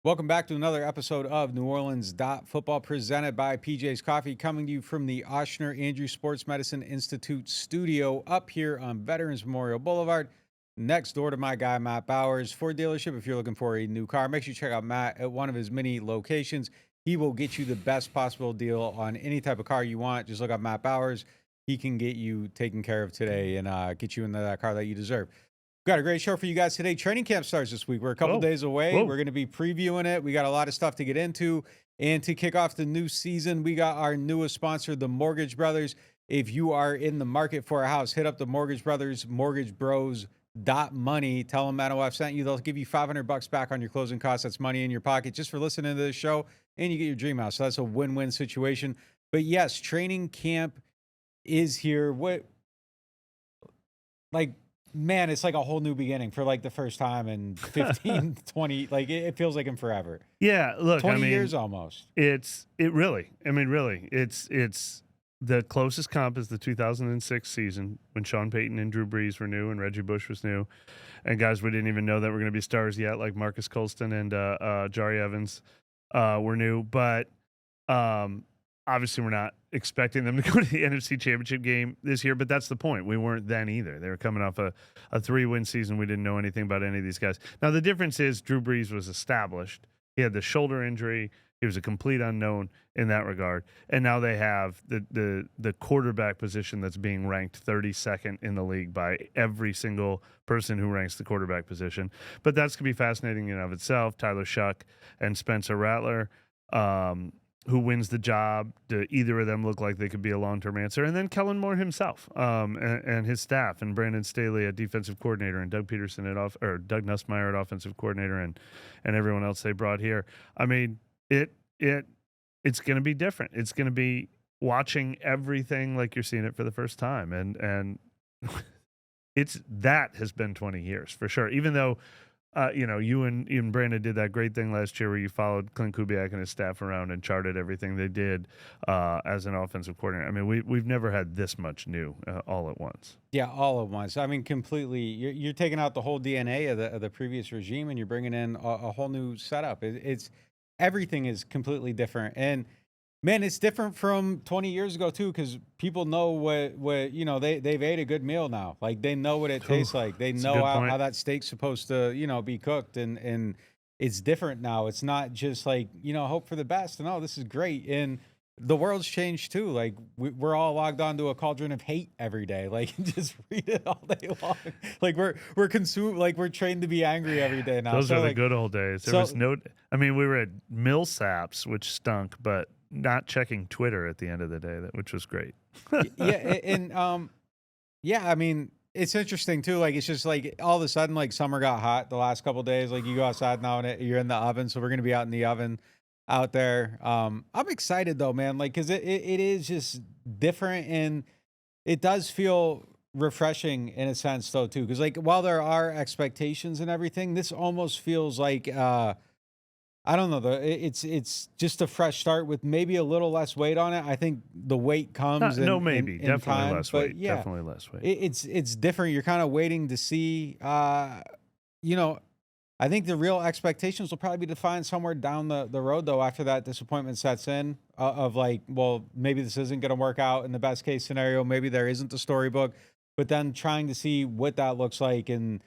Welcome back to another episode of NewOrleans.Football presented by PJ's Coffee, coming to you from the Oshner Andrews Sports Medicine Institute studio up here on Veterans Memorial Boulevard, next door to my guy, Matt Bowers. Ford dealership, if you're looking for a new car, make sure you check out Matt at one of his many locations. He will get you the best possible deal on any type of car you want. Just look up Matt Bowers. He can get you taken care of today and get you into that car that you deserve. Got a great show for you guys today. Training camp starts this week. We're a couple days away. Whoa. We're going to be previewing it. We got a lot of stuff to get into. And to kick off the new season, we got our newest sponsor, the Mortgage Brothers. If you are in the market for a house, hit up the Mortgage Brothers, mortgagebros.money. Tell them Matt OF sent you. They'll give you $500 back on your closing costs. That's money in your pocket just for listening to this show, and you get your dream house. So that's a win-win situation. But yes, training camp is here. Man, it's like a whole new beginning for like the first time in 15, 20, like it feels like in forever. Yeah, look, 20 years almost. It's the closest comp is the 2006 season when Sean Payton and Drew Brees were new and Reggie Bush was new. And guys, we didn't even know that were going to be stars yet, like Marcus Colston and Jari Evans were new. But obviously we're not expecting them to go to the NFC Championship game this year, but that's the point. We weren't then either. They were coming off a 3-win season. We didn't know anything about any of these guys. Now, the difference is Drew Brees was established. He had the shoulder injury. He was a complete unknown in that regard. And now they have the quarterback position that's being ranked 32nd in the league by every single person who ranks the quarterback position. But that's going to be fascinating in and of itself. Tyler Shough and Spencer Rattler, who wins the job? Do either of them look like they could be a long-term answer? And then Kellen Moore himself and his staff, and Brandon Staley at defensive coordinator, and Doug Peterson Doug Nussmeier at offensive coordinator, and everyone else they brought here. I mean, it's going to be different. It's going to be watching everything like you're seeing it for the first time, and that has been 20 years for sure. Even though. You and Brandon did that great thing last year where you followed Clint Kubiak and his staff around and charted everything they did as an offensive coordinator. I mean, we've never had this much new all at once. Yeah, all at once. I mean, completely. You're taking out the whole DNA of the previous regime, and you're bringing in a whole new setup. It's everything is completely different, and man, it's different from 20 years ago too, because people know what they've ate a good meal now. Like they know what it tastes like. They know how that steak's supposed to be cooked, and it's different now. It's not just like hope for the best. And this is great. And the world's changed too. Like we're all logged onto a cauldron of hate every day. Like just read it all day long. Like we're consumed. Like we're trained to be angry every day now. Those are the good old days. There was no. I mean, we were at Millsaps, which stunk, but not checking Twitter at the end of the day, which was great. Yeah, and I mean, it's interesting too. Like it's just like all of a sudden, like summer got hot the last couple of days. Like you go outside now and you're in the oven, so we're gonna be out in the oven out there. I'm excited though, man. Like because it is just different, and it does feel refreshing in a sense though too. Because like while there are expectations and everything, this almost feels like I don't know. It's just a fresh start with maybe a little less weight on it. I think the weight comes. Definitely time, less weight. Yeah, definitely less weight. It's different. You're kind of waiting to see. I think the real expectations will probably be defined somewhere down the road, though. After that disappointment sets in, of like, well, maybe this isn't going to work out in the best case scenario. Maybe there isn't a storybook, but then trying to see what that looks like and.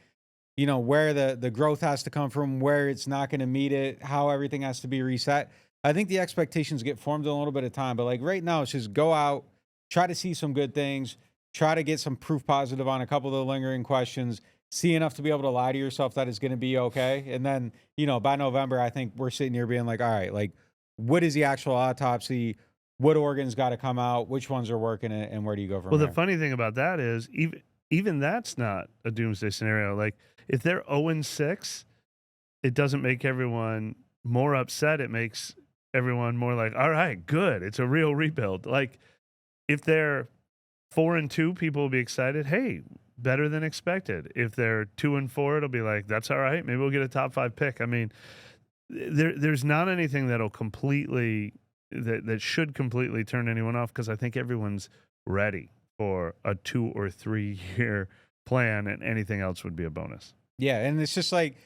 Where the growth has to come from, where it's not going to meet it, how everything has to be reset. I think the expectations get formed in a little bit of time. But like right now, it's just go out, try to see some good things, try to get some proof positive on a couple of the lingering questions, see enough to be able to lie to yourself that it's going to be okay. And then, by November, I think we're sitting here being like, all right, like what is the actual autopsy? What organs got to come out? Which ones are working? And where do you go from there? Well, the funny thing about that is even that's not a doomsday scenario. Like, if they're 0-6, it doesn't make everyone more upset. It makes everyone more like, all right, good. It's a real rebuild. Like, if they're 4-2, people will be excited. Hey, better than expected. If they're 2-4, it'll be like, that's all right. Maybe we'll get a top 5 pick. I mean, there's not anything that'll that should completely turn anyone off, because I think everyone's ready for a 2 or 3 year plan, and anything else would be a bonus. Yeah, and it's just like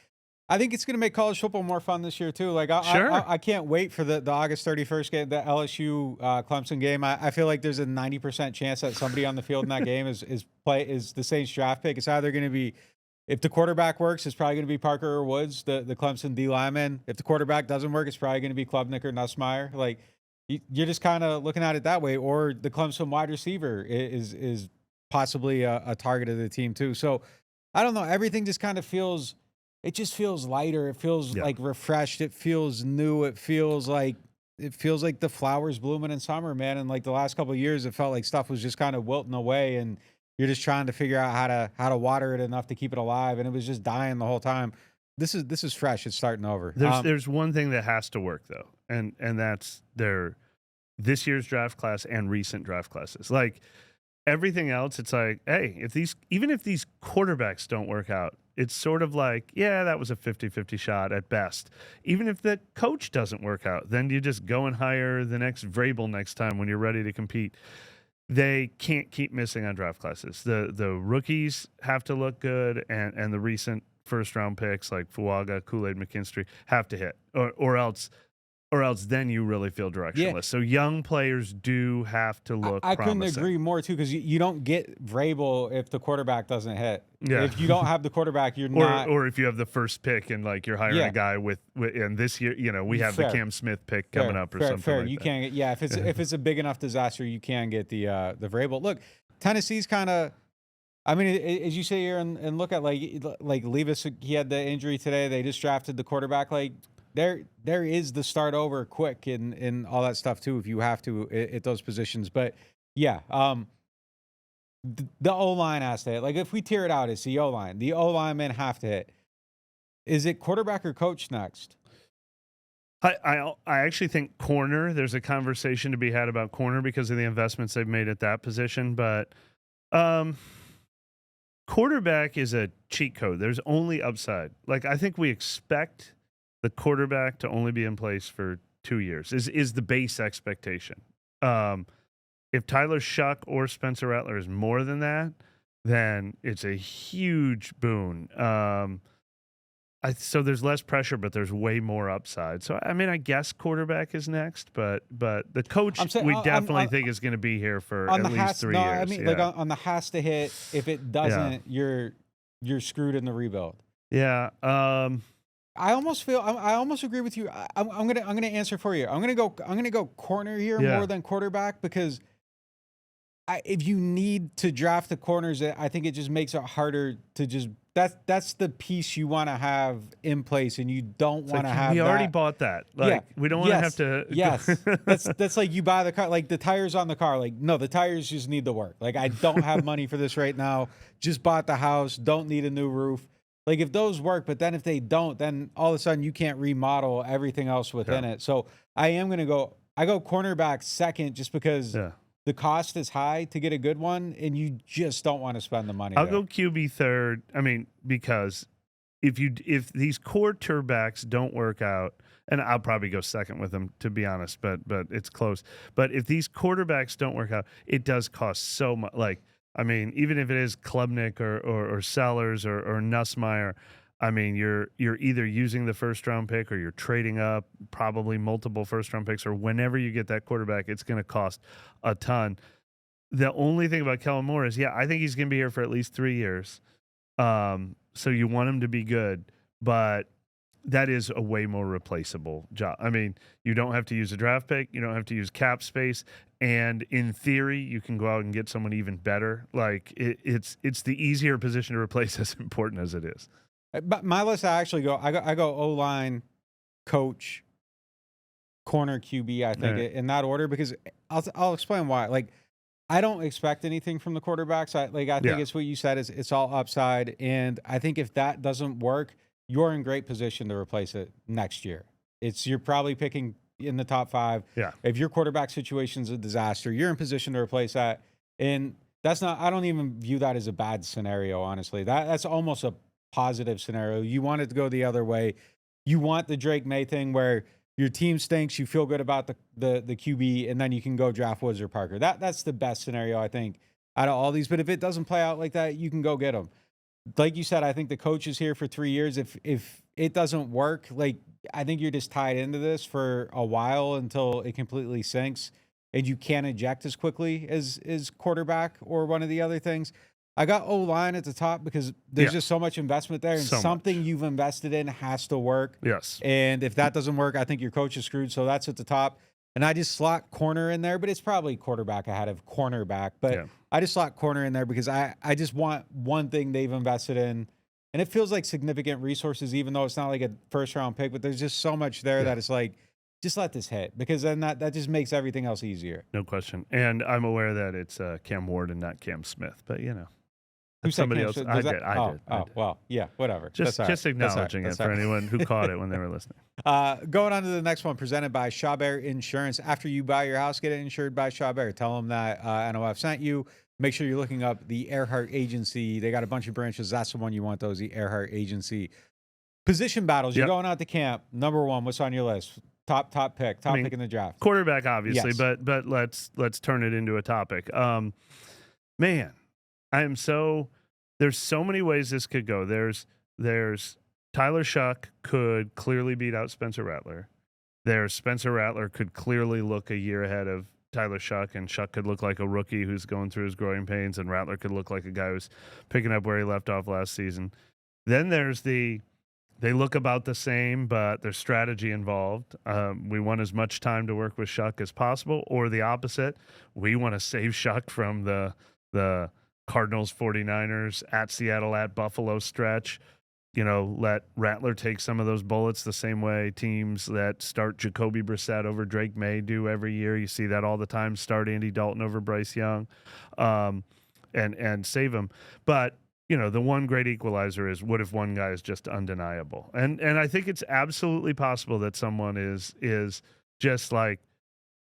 I think it's going to make college football more fun this year too. Like Sure. I can't wait for the August 31st game, the LSU Clemson game. I feel like there's a 90% chance that somebody on the field in that game is the Saints draft pick. It's either going to be, if the quarterback works, it's probably going to be Parker or Woods, the Clemson D lineman. If the quarterback doesn't work, it's probably going to be Klubnik or Nussmeier. Like you're just kind of looking at it that way. Or the Clemson wide receiver is possibly a target of the team too. So I don't know. Everything just kind of feels. It just feels lighter. It feels like refreshed. It feels new. It feels like the flowers blooming in summer, man. And like the last couple of years, it felt like stuff was just kind of wilting away, and you're just trying to figure out how to water it enough to keep it alive, and it was just dying the whole time. This is fresh. It's starting over. There's one thing that has to work though, and that's this year's draft class and recent draft classes. Like everything else, it's like, hey, even if these quarterbacks don't work out, it's sort of like, yeah, that was a 50-50 shot at best. Even if the coach doesn't work out, then you just go and hire the next Vrabel next time when you're ready to compete. They can't keep missing on draft classes. The rookies have to look good, and the recent first-round picks like Fuaga, Kool-Aid, McKinstry have to hit, or else then you really feel directionless. Yeah. So young players do have to look I promising. couldn't agree more, too, because you don't get Vrabel if the quarterback doesn't hit. Yeah. If you don't have the quarterback, you're not. Or if you have the first pick and like you're hiring a guy with and this year, we have the Cam Smith pick coming up or something like you that. can't get, if it's a big enough disaster, you can get the Vrabel. Look, Tennessee's kind of. I mean, as you say here and look at like Levis, he had the injury today. They just drafted the quarterback. Like there is the start over quick and all that stuff too if you have to at those positions. But yeah, the O-line has to hit. Like if we tear it out, it's the O-line. The O-linemen have to hit. Is it quarterback or coach next? I actually think corner. There's a conversation to be had about corner because of the investments they've made at that position, but. Quarterback is a cheat code. There's only upside. Like I think we expect the quarterback to only be in place for 2 years is the base expectation. If Tyler Shough or Spencer Rattler is more than that, then it's a huge boon. So there's less pressure, but there's way more upside. So I mean, I guess quarterback is next, but the coach we definitely think is going to be here for at least 3 years. I mean, like on the has to hit. If it doesn't, you're screwed in the rebuild. Yeah. I almost agree with you. I'm gonna answer for you. I'm gonna go corner here more than quarterback because if you need to draft the corners, I think it just makes it harder to just. That's the piece you want to have in place, and you don't want to have. We already bought that. Like we don't want to have to. Yes, that's like you buy the car, like the tires on the car. Like no, the tires just need the work. Like I don't have money for this right now. Just bought the house. Don't need a new roof. Like if those work, but then if they don't, then all of a sudden you can't remodel everything else within it. So I am gonna go. I go cornerback second, just because. Yeah. The cost is high to get a good one, and you just don't want to spend the money. I'll go QB third. I mean, because if these quarterbacks backs don't work out, and I'll probably go second with them, to be honest, but it's close. But if these quarterbacks don't work out, it does cost so much. Like, I mean, even if it is Klubnik or Sellers or Nussmeier, I mean, you're either using the first round pick or you're trading up, probably multiple first round picks, or whenever you get that quarterback, it's going to cost a ton. The only thing about Kellen Moore is, I think he's going to be here for at least 3 years. So you want him to be good, but that is a way more replaceable job. I mean, you don't have to use a draft pick. You don't have to use cap space. And in theory, you can go out and get someone even better. Like it's the easier position to replace, as important as it is. But my list, I go O-line, coach, corner, QB. I think in that order, because I'll explain why. Like, I don't expect anything from the quarterbacks. I think it's what you said. It's all upside, and I think if that doesn't work, you're in great position to replace it next year. You're probably picking in the top 5. Yeah. If your quarterback situation's a disaster, you're in position to replace that, and that's not. I don't even view that as a bad scenario. Honestly, that's almost a positive scenario. You want it to go the other way. You want the Drake May thing where your team stinks, you feel good about the QB, and then you can go draft Woods or Parker. That's the best scenario, I think, out of all these. But if it doesn't play out like that, you can go get them. like you said, I think the coach is here for 3 years. If it doesn't work, like I think you're just tied into this for a while until it completely sinks and you can't eject as quickly as quarterback or one of the other things. I got O-line at the top because there's just so much investment there, and So something much. you've invested in has to work. Yes. And if that doesn't work, I think your coach is screwed. So that's at the top. And I just slot corner in there, but it's probably quarterback ahead of cornerback. But Yeah. I just slot corner in there because I just want one thing they've invested in. And it feels like significant resources, even though it's not like a first round pick, but there's just so much there that it's like, just let this hit, because then that just makes everything else easier. No question. And I'm aware that it's Cam Ward and not Cam Smith, but Who that's said somebody Cam else. Smith? I Does did. that- I oh, did. oh, well, yeah, whatever. Just That's all right. That's all right. acknowledging That's it all for right. anyone who caught it when they were listening. Going on to the next one, presented by Chabert Insurance. After you buy your house, get it insured by Chabert. Tell them that NOF sent you. Make sure you're looking up the Earhart Agency. They got a bunch of branches. That's the one you want, those, the Earhart Agency. Position battles. You're going out to camp. Number one, what's on your list? Top pick. Top pick in the draft. Quarterback, obviously, Yes. but let's turn it into a topic. Man, I am so there's so many ways this could go. There's Tyler Shough could clearly beat out Spencer Rattler. There's Spencer Rattler could clearly look a year ahead of Tyler Shough, and Shough could look like a rookie who's going through his growing pains, and Rattler could look like a guy who's picking up where he left off last season. Then there's they look about the same, but there's strategy involved. We want as much time to work with Shough as possible, or the opposite. We want to save Shough from the Cardinals, 49ers, at Seattle, at Buffalo stretch. Let Rattler take some of those bullets the same way teams that start Jacoby Brissett over Drake May do every year. You see that all the time. Start Andy Dalton over Bryce Young, and save him. But the one great equalizer is, what if one guy is just undeniable? And I think it's absolutely possible that someone is just like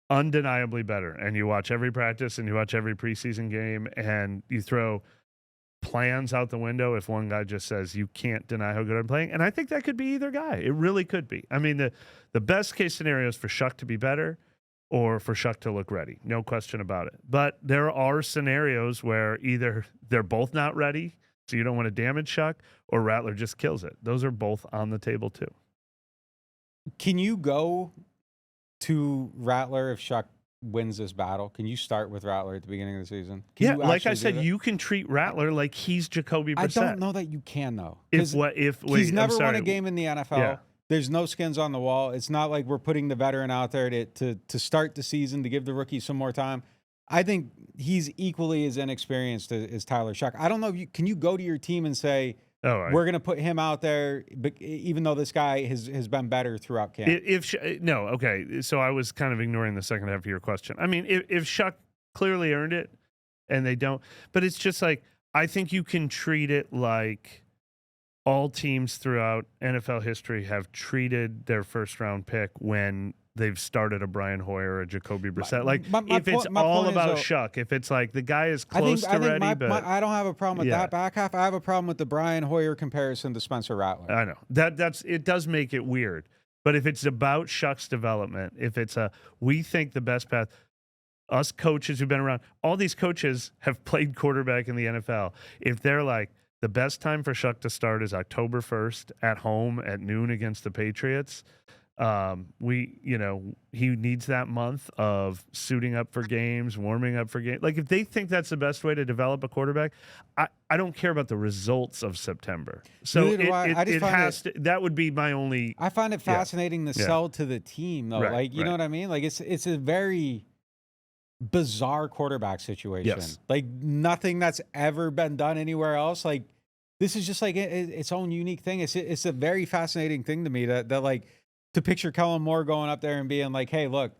undeniably better. And you watch every practice and you watch every preseason game and you throw plans out the window if one guy just says, you can't deny how good I'm playing. And I think that could be either guy. It really could be. I mean, the best case scenario is for Shough to be better or for Shough to look ready. No question about it. But there are scenarios where either they're both not ready, so you don't want to damage Shough, or Rattler just kills it. Those are both on the table too. Can you go to Rattler if Shough wins this battle? Can you start with Rattler at the beginning of the season? Yeah, like I said, you can treat Rattler like he's Jacoby Brissett. I don't know that you can, though. If he's never won a game in the NFL. Yeah. There's no skins on the wall. It's not like we're putting the veteran out there to start the season, to give the rookie some more time. I think he's equally as inexperienced as Tyler Shough. I don't know. Can you go to your team and say, we're going to put him out there, even though this guy has been better throughout camp? No, okay. So I was kind of ignoring the second half of your question. I mean, if Shough clearly earned it and they don't, but it's just like, I think you can treat it like all teams throughout NFL history have treated their first round pick when they've started a Brian Hoyer or a Jacoby Brissett. Like, if it's all about Shough, if it's like the guy is close to ready, I don't have a problem with that back half. I have a problem with the Brian Hoyer comparison to Spencer Rattler. I know it does make it weird. But if it's about Shough's development, if it's we think the best path, us coaches who've been around, all these coaches have played quarterback in the NFL. If they're like, the best time for Shough to start is October 1st at home at noon against the Patriots. He needs that month of suiting up for games, warming up for games. Like, if they think that's the best way to develop a quarterback, I don't care about the results of September. So that would be my only. I find it fascinating to sell to the team, though. Right, like, you know what I mean? Like, it's a very bizarre quarterback situation. Yes. Like, nothing that's ever been done anywhere else. Like, this is just like its own unique thing. It's a very fascinating thing to me that like, to picture Kellen Moore going up there and being like, hey, look,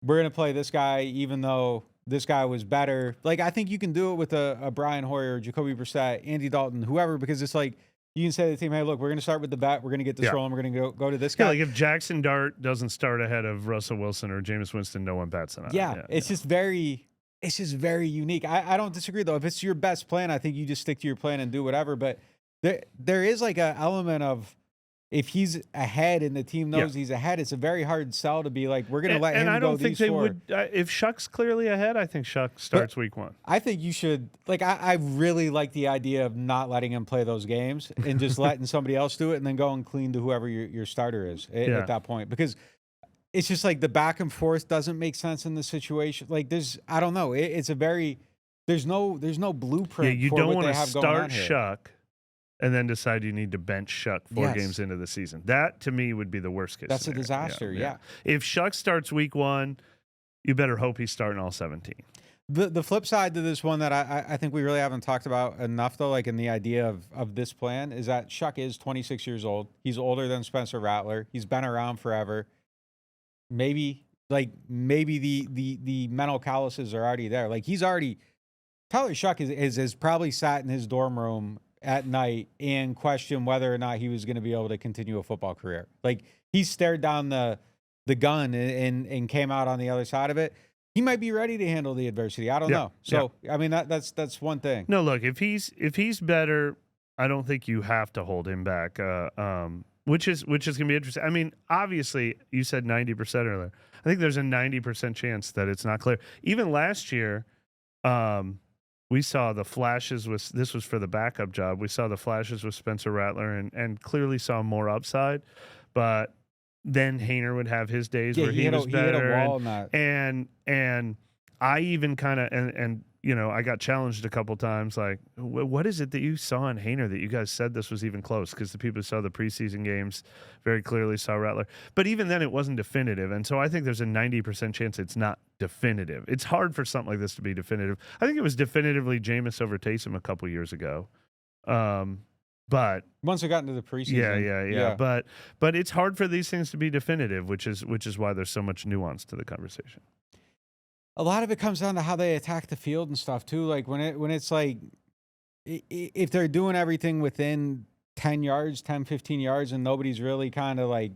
we're going to play this guy even though this guy was better. Like, I think you can do it with a Brian Hoyer, Jacoby Brissett, Andy Dalton, whoever, because it's like, you can say to the team, hey, look, we're going to start with the vet. We're going to get this rolling. We're going to go to this guy. Like, if Jackson Dart doesn't start ahead of Russell Wilson or Jameis Winston, no one bats an eye. It's just very unique. I don't disagree, though. If it's your best plan, I think you just stick to your plan and do whatever. But there is like an element of if he's ahead and the team knows he's ahead, it's a very hard sell to be like, we're going to let him go. And I don't think they four. would. If Shough's clearly ahead, I think Shough starts week 1. I think you should. Like, I really like the idea of not letting him play those games and just letting somebody else do it, and then going clean to whoever your starter is at that point, because it's just like the back and forth doesn't make sense in the situation. Like, I don't know. It's a very there's no blueprint. You for don't what want they to have going on start here. Shough and then decide you need to bench Shough 4 games into the season. That, to me, would be the worst case That's scenario. a disaster, yeah. If Shough starts week 1, you better hope he's starting all 17. The flip side to this one that I think we really haven't talked about enough, though, like in the idea of this plan, is that Shough is 26 years old. He's older than Spencer Rattler. He's been around forever. Maybe the mental calluses are already there. Like, Tyler Shough has probably sat in his dorm room at night and questioned whether or not he was going to be able to continue a football career. Like, he stared down the gun and came out on the other side of it. He might be ready to handle the adversity. I don't know. So I mean, that's one thing. No, look, if he's better, I don't think you have to hold him back. Which is going to be interesting. I mean, obviously, you said 90% earlier. I think there's a 90% chance that it's not clear. Even last year, we saw the flashes this was for the backup job. We saw the flashes with Spencer Rattler and clearly saw more upside, but then Haener would have his days where he was better. He hit a wall in that. And I even kind of and you know, I got challenged a couple times, like, what is it that you saw in Haener that you guys said this was even close? Because the people who saw the preseason games very clearly saw Rattler. But even then, it wasn't definitive. And so I think there's a 90% chance it's not definitive. It's hard for something like this to be definitive. I think it was definitively Jameis over Taysom a couple years ago. But once it got into the preseason. Yeah. But it's hard for these things to be definitive, which is why there's so much nuance to the conversation. A lot of it comes down to how they attack the field and stuff too. Like when it's like, if they're doing everything within 10 yards, 10, 15 yards, and nobody's really kind of like,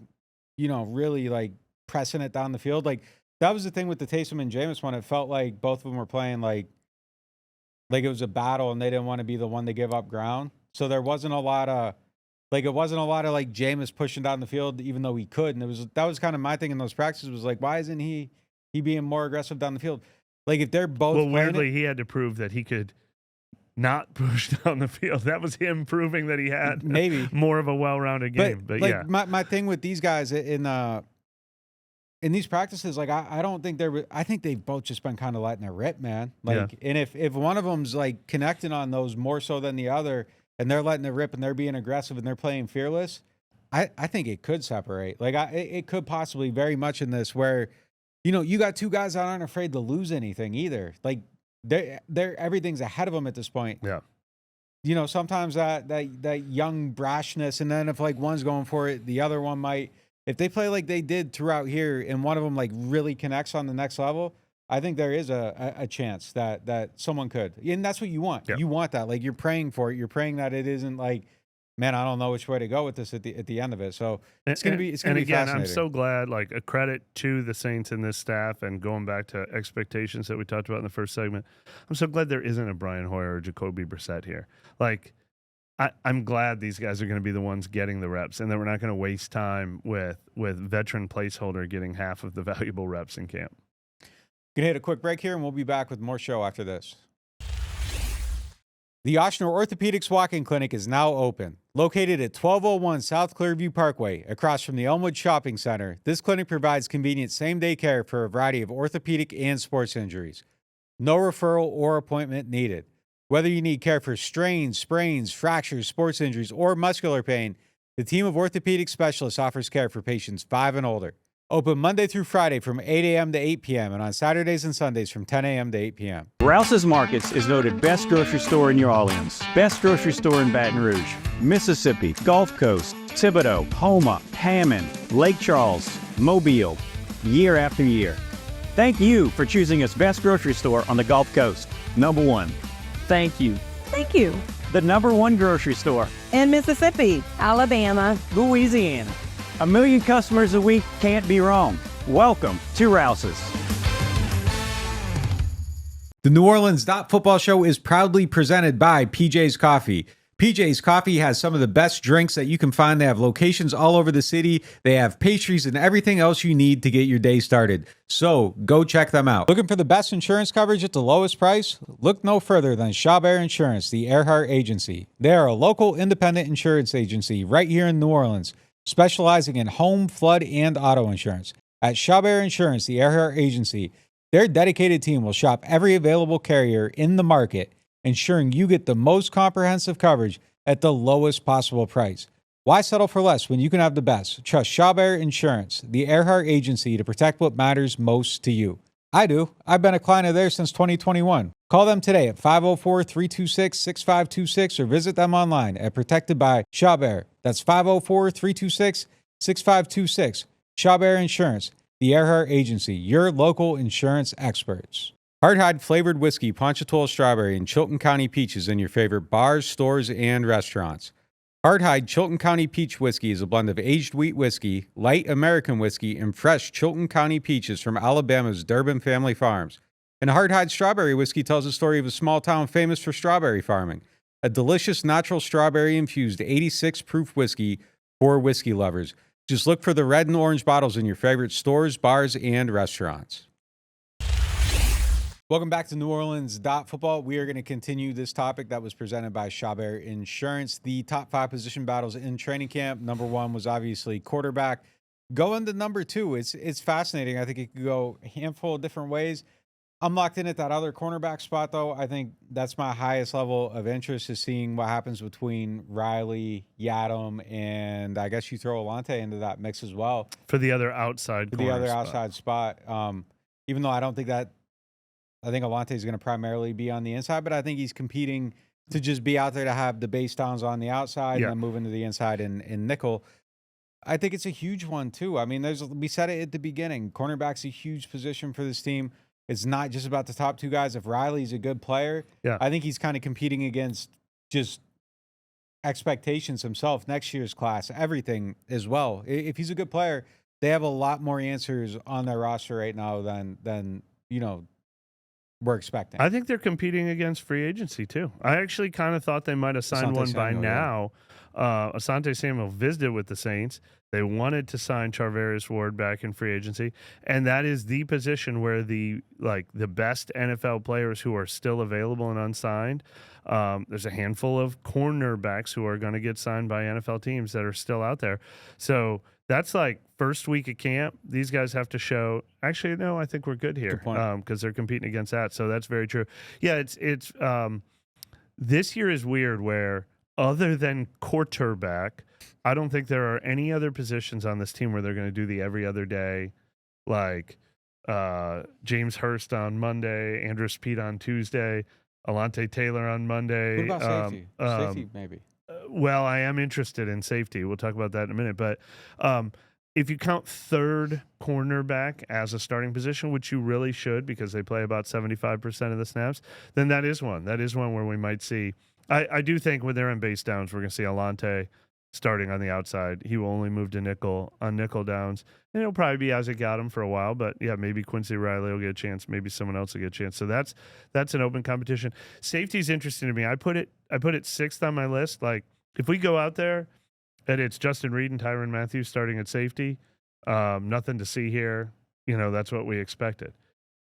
you know, really like pressing it down the field. Like that was the thing with the Taysom and Jameis one. It felt like both of them were playing like it was a battle and they didn't want to be the one to give up ground. So there wasn't a lot of like Jameis pushing down the field, even though he could. And that was kind of my thing in those practices was like, why isn't he being more aggressive down the field? Like if they're both weirdly, he had to prove that he could not push down the field. That was him proving that he had maybe more of a well-rounded game. But like, yeah, my thing with these guys in these practices, like I don't think I think they've both just been kind of letting it rip, man. Like, and if one of them's like connecting on those more so than the other, and they're letting it rip and they're being aggressive and they're playing fearless, I think it could separate. Like it could possibly very much in this where, you know, you got two guys that aren't afraid to lose anything either. Like they're everything's ahead of them at this point. Yeah. You know, sometimes that young brashness, and then if like one's going for it, the other one might. If they play like they did throughout here, and one of them like really connects on the next level, I think there is a chance that someone could, and that's what you want. Yeah. You want that. Like you're praying for it. You're praying that it isn't like, man, I don't know which way to go with this at the end of it. So it's gonna be again, fascinating. I'm so glad. Like a credit to the Saints and this staff, and going back to expectations that we talked about in the first segment. I'm so glad there isn't a Brian Hoyer or Jacoby Brissett here. Like I'm glad these guys are going to be the ones getting the reps, and that we're not going to waste time with veteran placeholder getting half of the valuable reps in camp. Gonna hit a quick break here, and we'll be back with more show after this. The Ochsner Orthopedics Walk-In Clinic is now open. Located at 1201 South Clearview Parkway, across from the Elmwood Shopping Center, this clinic provides convenient same-day care for a variety of orthopedic and sports injuries. No referral or appointment needed. Whether you need care for strains, sprains, fractures, sports injuries, or muscular pain, the team of orthopedic specialists offers care for patients 5 and older. Open Monday through Friday from 8 a.m. to 8 p.m. and on Saturdays and Sundays from 10 a.m. to 8 p.m. Rouse's Markets is voted best grocery store in New Orleans, best grocery store in Baton Rouge, Mississippi, Gulf Coast, Thibodaux, Houma, Hammond, Lake Charles, Mobile, year after year. Thank you for choosing us best grocery store on the Gulf Coast. Number 1. Thank you. Thank you. The number 1 grocery store In Mississippi, Alabama, Louisiana. 1 million customers a week can't be wrong. Welcome to Rouse's. The NewOrleans.Football show is proudly presented by PJ's Coffee. PJ's Coffee has some of the best drinks that you can find. They have locations all over the city. They have pastries and everything else you need to get your day started. So go check them out. Looking for the best insurance coverage at the lowest price? Look no further than Shough Insurance, the Earhart Agency. They are a local independent insurance agency right here in New Orleans, specializing in home, flood, and auto insurance. At Shough Insurance, the Earhart Agency, their dedicated team will shop every available carrier in the market, ensuring you get the most comprehensive coverage at the lowest possible price. Why settle for less when you can have the best? Trust Shough Insurance, the Earhart Agency, to protect what matters most to you. I do. I've been a client of theirs since 2021. Call them today at 504-326-6526 or visit them online at Protected by Shough. That's 504-326-6526. Shough Insurance, the Earhart Agency, your local insurance experts. Hardhide flavored whiskey, Ponchatoula strawberry, and Chilton County peaches in your favorite bars, stores, and restaurants. Hardhide Chilton County peach whiskey is a blend of aged wheat whiskey, light American whiskey, and fresh Chilton County peaches from Alabama's Durbin family farms. And Hardhide strawberry whiskey tells the story of a small town famous for strawberry farming. A delicious natural strawberry-infused 86 proof whiskey for whiskey lovers. Just look for the red and orange bottles in your favorite stores, bars, and restaurants. Welcome back to NewOrleans.Football. We are going to continue this topic that was presented by Shough Insurance. The top 5 position battles in training camp. Number 1 was obviously quarterback. Going to number 2, it's fascinating. I think it could go a handful of different ways. I'm locked in at that other cornerback spot, though. I think that's my highest level of interest, is seeing what happens between Riley, Yadam, and I guess you throw Alante into that mix as well. For the other outside spot. Even though I don't think that, I think Alante is going to primarily be on the inside, but I think he's competing to just be out there to have the base downs on the outside and then move into the inside in nickel. I think it's a huge one, too. I mean, we said it at the beginning. Cornerback's a huge position for this team. It's not just about the top 2 guys. If Riley's a good player, I think he's kind of competing against just expectations himself, next year's class, everything as well. If he's a good player, they have a lot more answers on their roster right now than we're expecting. I think they're competing against free agency too. I actually kind of thought they might have signed one by now. Asante Samuel visited with the Saints. They wanted to sign Charvarius Ward back in free agency, and that is the position where the best NFL players who are still available and unsigned. There's a handful of cornerbacks who are going to get signed by NFL teams that are still out there. So that's like first week of camp. These guys have to show. Actually, no, I think we're good here because they're competing against that. So that's very true. Yeah, it's this year is weird where other than quarterback, I don't think there are any other positions on this team where they're going to do the every other day, like James Hurst on Monday, Andrew Speed on Tuesday, Alante Taylor on Monday. What about safety? Safety, maybe. Well, I am interested in safety. We'll talk about that in a minute. But if you count third cornerback as a starting position, which you really should because they play about 75% of the snaps, then that is one. That is one where we might see. I do think when they're in base downs, we're going to see Alante starting on the outside. He will only move to nickel on nickel downs. And it'll probably be Isaac got him for a while. But, yeah, maybe Quincy Riley will get a chance. Maybe someone else will get a chance. So that's an open competition. Safety's interesting to me. I put it 6th on my list. Like, if we go out there and it's Justin Reed and Tyrann Mathieu starting at safety, nothing to see here. That's what we expected.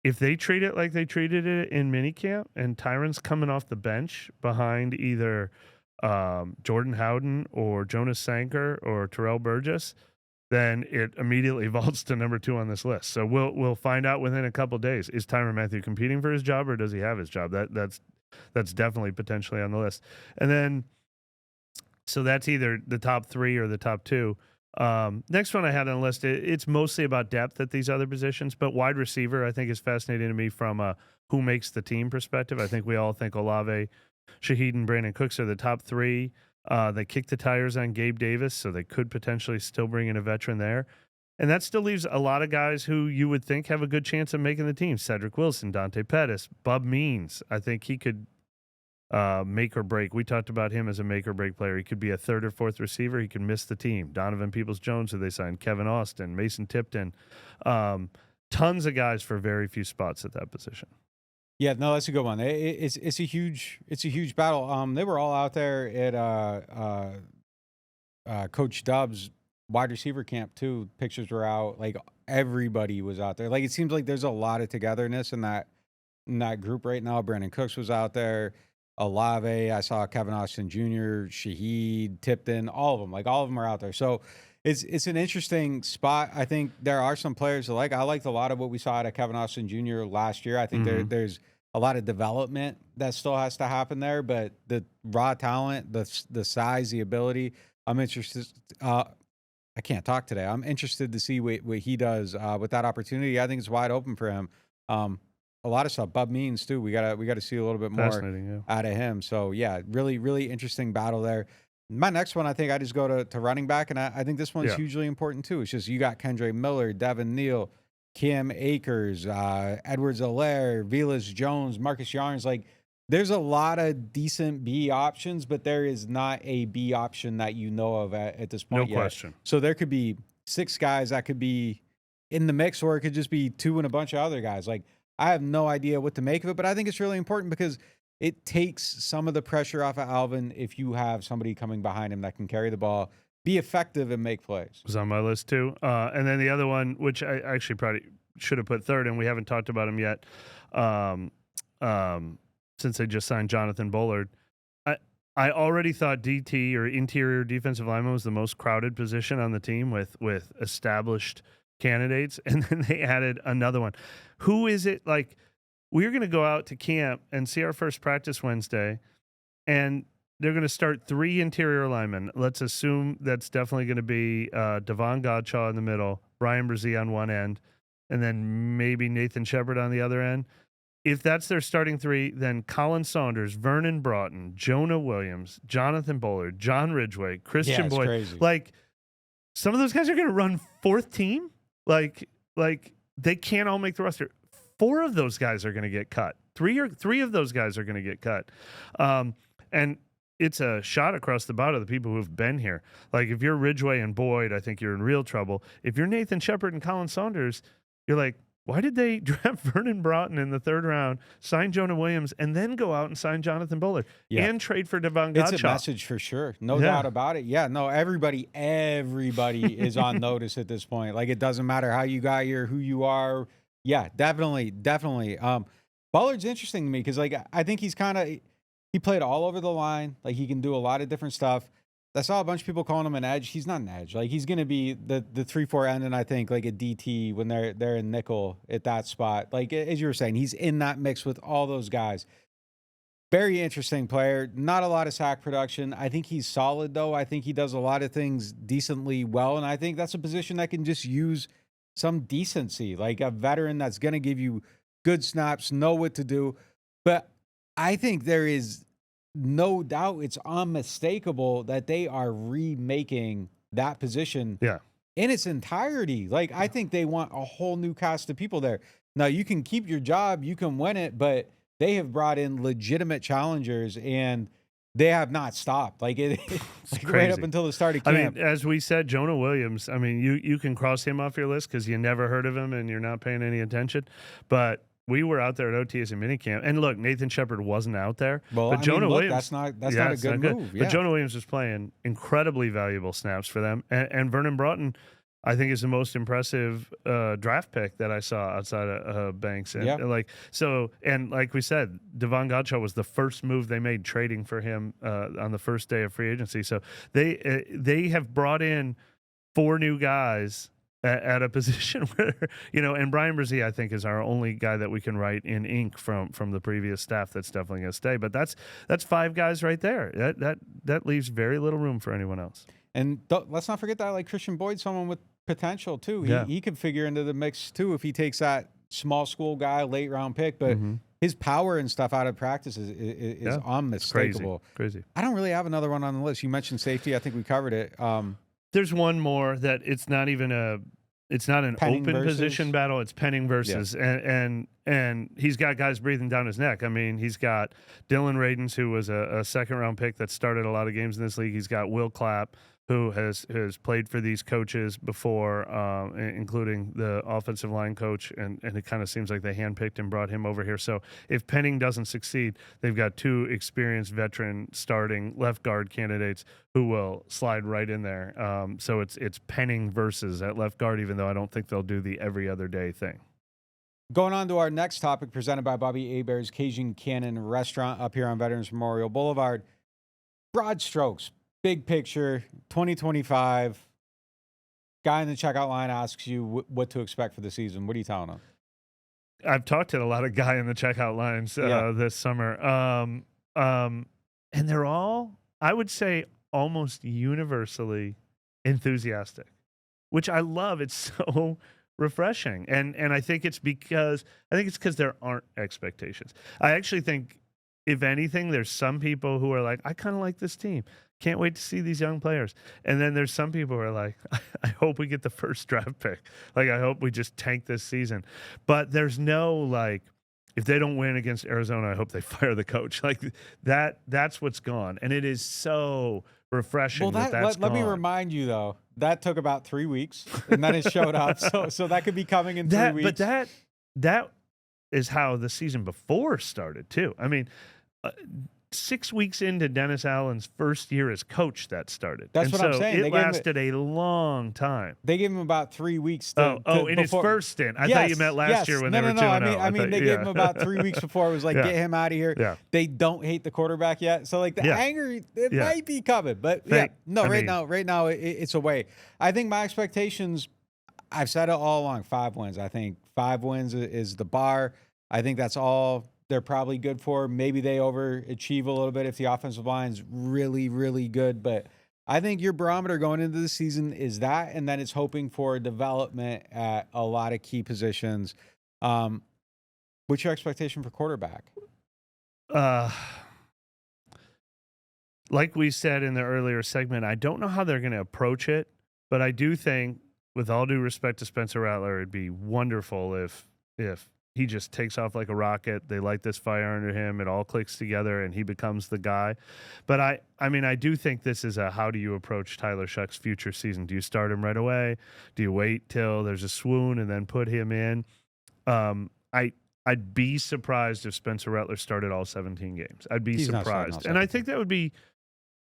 If they treat it like they treated it in minicamp and Tyrann's coming off the bench behind either Jordan Howden or Jonas Sanker or Terrell Burgess, then it immediately vaults to number 2 on this list. So we'll find out within a couple of days. Is Tyrann Mathieu competing for his job or does he have his job? That's definitely potentially on the list. And then so that's either the top 3 or the top 2. Next one I had on the list, it's mostly about depth at these other positions, but wide receiver I think is fascinating to me from a who makes the team perspective. I think we all think Olave, Shaheed, and Brandon Cooks are the top 3. They kicked the tires on Gabe Davis, so they could potentially still bring in a veteran there. And that still leaves a lot of guys who you would think have a good chance of making the team. Cedric Wilson, Dante Pettis, Bub Means. I think he could make or break. We talked about him as a make or break player. He could be a 3rd or 4th receiver. He could miss the team. Donovan Peoples-Jones, who they signed, Kevin Austin, Mason Tipton. Tons of guys for very few spots at that position. Yeah, no, that's a good one. It's a huge battle. They were all out there at Coach Dub's wide receiver camp too. Pictures were out. Like everybody was out there. Like it seems like there's a lot of togetherness in that group right now. Brandon Cooks was out there. Olave, I saw Kevin Austin Jr., Shaheed, Tipton, all of them. Like all of them are out there. So it's an interesting spot. I think there are some players that I liked a lot of what we saw out of Kevin Austin Jr. last year. I think there's a lot of development that still has to happen there, but the raw talent, the size, the ability, I'm interested. I can't talk today. I'm interested to see what he does with that opportunity. I think it's wide open for him. A lot of stuff. Bub Means too. We gotta see a little bit more out of him. So yeah, really, really interesting battle there. My next one, I think I just go to running back, and I think this one's hugely important too. It's just you got Kendre Miller, Devin Neal, Cam Akers, Edwards-Helaire, Velus Jones, Marcus Yarns. Like there's a lot of decent B options, but there is not a B option that you know of at this point. No question. So there could be 6 guys that could be in the mix, or it could just be 2 and a bunch of other guys. Like I have no idea what to make of it, but I think it's really important because it takes some of the pressure off of Alvin if you have somebody coming behind him that can carry the ball, be effective, and make plays. Was on my list too. And then the other one, which I actually probably should have put third, and we haven't talked about him yet, since they just signed Jonathan Bullard. I already thought DT, or interior defensive lineman, was the most crowded position on the team with established candidates, and then they added another one. Who is it? Like, we're going to go out to camp and see our first practice Wednesday, and they're going to start 3 interior linemen. Let's assume that's definitely going to be Devon Godshaw in the middle, Brian Brzee on one end, and then maybe Nathan Shepard on the other end. If that's their starting 3, then Colin Saunders, Vernon Broughton, Jonah Williams, Jonathan Bullard, John Ridgway, Christian Boyd. Crazy. Like, some of those guys are going to run 4th team. Like they can't all make the roster. 4 of those guys are going to get cut. 3 of those guys are going to get cut. And it's a shot across the bow to the people who've been here. Like, if you're Ridgway and Boyd, I think you're in real trouble. If you're Nathan Shepard and Colin Saunders, you're like, why did they draft Vernon Broughton in the 3rd round, sign Jonah Williams, and then go out and sign Jonathan Bullard and trade for Devon Godshaw? It's a message for sure. No doubt about it. Yeah, no, everybody is on notice at this point. Like, it doesn't matter how you got here, who you are. Yeah, definitely. Bullard's interesting to me because, like, I think he played all over the line. Like, he can do a lot of different stuff. I saw a bunch of people calling him an edge. He's not an edge. Like, he's going to be the 3-4 end, and I think like a DT when they're in nickel at that spot. Like, as you were saying, he's in that mix with all those guys. Very interesting player. Not a lot of sack production. I think he's solid, though. I think he does a lot of things decently well, and I think that's a position that can just use some decency. Like a veteran that's going to give you good snaps, know what to do. But I think there is no doubt, it's unmistakable that they are remaking that position in its entirety. Like, I think they want a whole new cast of people there. Now, you can keep your job, you can win it, but they have brought in legitimate challengers, and they have not stopped. Like, right up until the start of camp. I mean, as we said, Jonah Williams, I mean, you can cross him off your list because you never heard of him and you're not paying any attention. But we were out there at OTS and minicamp, and look, Nathan Shepard wasn't out there. Well, but Jonah Williams, that's not a good move. Yeah. But Jonah Williams was playing incredibly valuable snaps for them, and Vernon Broughton, I think, is the most impressive draft pick that I saw outside of Banks. And like we said, Devon Godshaw was the first move they made, trading for him on the first day of free agency. So they have brought in 4 new guys at a position where, and Brian Brzee, I think, is our only guy that we can write in ink from the previous staff that's definitely going to stay. But that's 5 guys right there. That leaves very little room for anyone else. And let's not forget that, like, Christian Boyd, someone with potential too. He could figure into the mix too if he takes that small school guy, late round pick. But his power and stuff out of practice is unmistakable. Crazy. I don't really have another one on the list. You mentioned safety. I think we covered it. There's one more that it's not an Penning open versus position battle. It's Penning versus, and he's got guys breathing down his neck. I mean, he's got Dylan Radins, who was a 2nd round pick that started a lot of games in this league. He's got Will Clapp, who has played for these coaches before, including the offensive line coach, and it kind of seems like they handpicked and brought him over here. So if Penning doesn't succeed, they've got two experienced veteran starting left guard candidates who will slide right in there. So it's Penning versus at left guard, even though I don't think they'll do the every other day thing. Going on to our next topic, presented by Bobby Hebert's Cajun Cannon Restaurant up here on Veterans Memorial Boulevard. Broad strokes, big picture, 2025. Guy in the checkout line asks you what to expect for the season. What are you telling him? I've talked to a lot of guy in the checkout lines this summer, and they're all, I would say, almost universally enthusiastic, which I love. It's so refreshing, and I think it's because there aren't expectations. I actually think, if anything, there's some people who are like, I kind of like this team. Can't wait to see these young players. And then there's some people who are like, I hope we get the first draft pick. Like, I hope we just tank this season. But there's no, like, if they don't win against Arizona, I hope they fire the coach. Like, that's what's gone. And it is so refreshing that's let me gone. remind you, though, that took about 3 weeks, and then it showed up. So that could be coming in 3 weeks. But that is how the season before started, too. I mean, 6 weeks into Dennis Allen's first year as coach, that started. That's what I'm saying. It lasted a long time. They gave him about 3 weeks. His first stint. I thought you meant last year when they were 2-0. I mean, they gave him about 3 weeks before. It was like, get him out of here. Yeah. They don't hate the quarterback yet. So, like, the anger, it might be coming. But, right now, it's away. I think my expectations, I've said it all along, 5 wins. I think 5 wins is the bar. I think that's all they're probably good for. Maybe they overachieve a little bit if the offensive line's really, really good. But I think your barometer going into the season is that, and then it's hoping for development at a lot of key positions. What's your expectation for quarterback? Like we said in the earlier segment, I don't know how they're going to approach it, but I do think, with all due respect to Spencer Rattler, it'd be wonderful if he just takes off like a rocket. They light this fire under him. It all clicks together, and he becomes the guy. But I mean, I do think this is how do you approach Tyler Shough's future season? Do you start him right away? Do you wait till there's a swoon and then put him in? I'd be surprised if Spencer Rattler started all 17 games. I'd be surprised. And I think that would be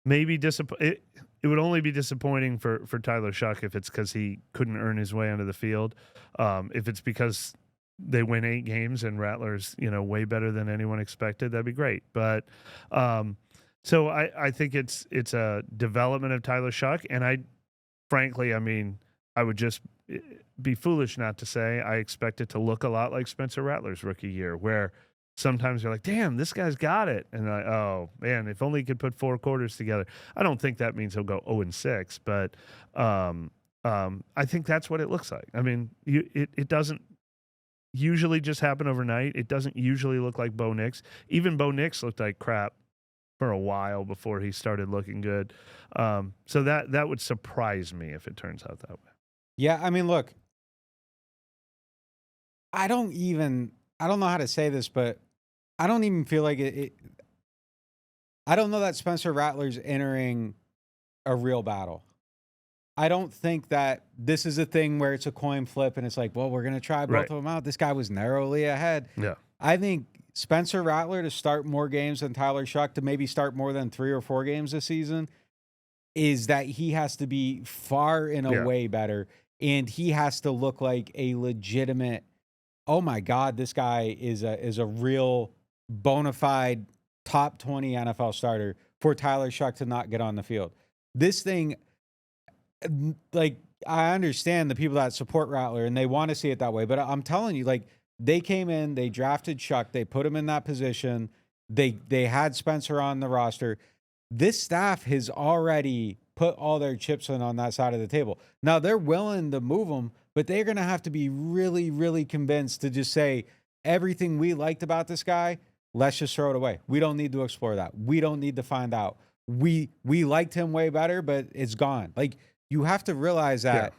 maybe disappointing. It would only be disappointing for Tyler Shough if it's because he couldn't earn his way onto the field. If it's because they win 8 games and Rattler's, way better than anyone expected, that'd be great. But so I think it's a development of Tyler Shough, and I would just be foolish not to say I expect it to look a lot like Spencer Rattler's rookie year, where sometimes you're like, damn, this guy's got it. And oh man, if only he could put 4 quarters together. I don't think that means he'll go 0-6, but I think that's what it looks like. I mean, it doesn't usually just happen overnight. It doesn't usually look like Bo Nix. Even Bo Nix looked like crap for a while before he started looking good. So that would surprise me if it turns out that way. Yeah, I mean, look, I don't know how to say this, but I don't even feel like I don't know that Spencer Rattler's entering a real battle. I don't think that this is a thing where it's a coin flip and it's like, well, we're going to try both of them out. This guy was narrowly ahead. Yeah. I think Spencer Rattler to start more games than Tyler Shough, to maybe start more than 3 or 4 games this season, is that he has to be far and away better. And he has to look like a legitimate, oh my God, this guy is a real bona fide top 20 NFL starter for Tyler Shough to not get on the field. This thing, like, I understand the people that support Rattler and they want to see it that way, but I'm telling you, like, they came in, they drafted Shough, they put him in that position, they had Spencer on the roster. This staff has already put all their chips in on that side of the table. Now they're willing to move him, but they're going to have to be really, really convinced to just say, everything we liked about this guy, let's just throw it away. We don't need to explore that. We don't need to find out. We liked him way better, but it's gone. Like, you have to realize that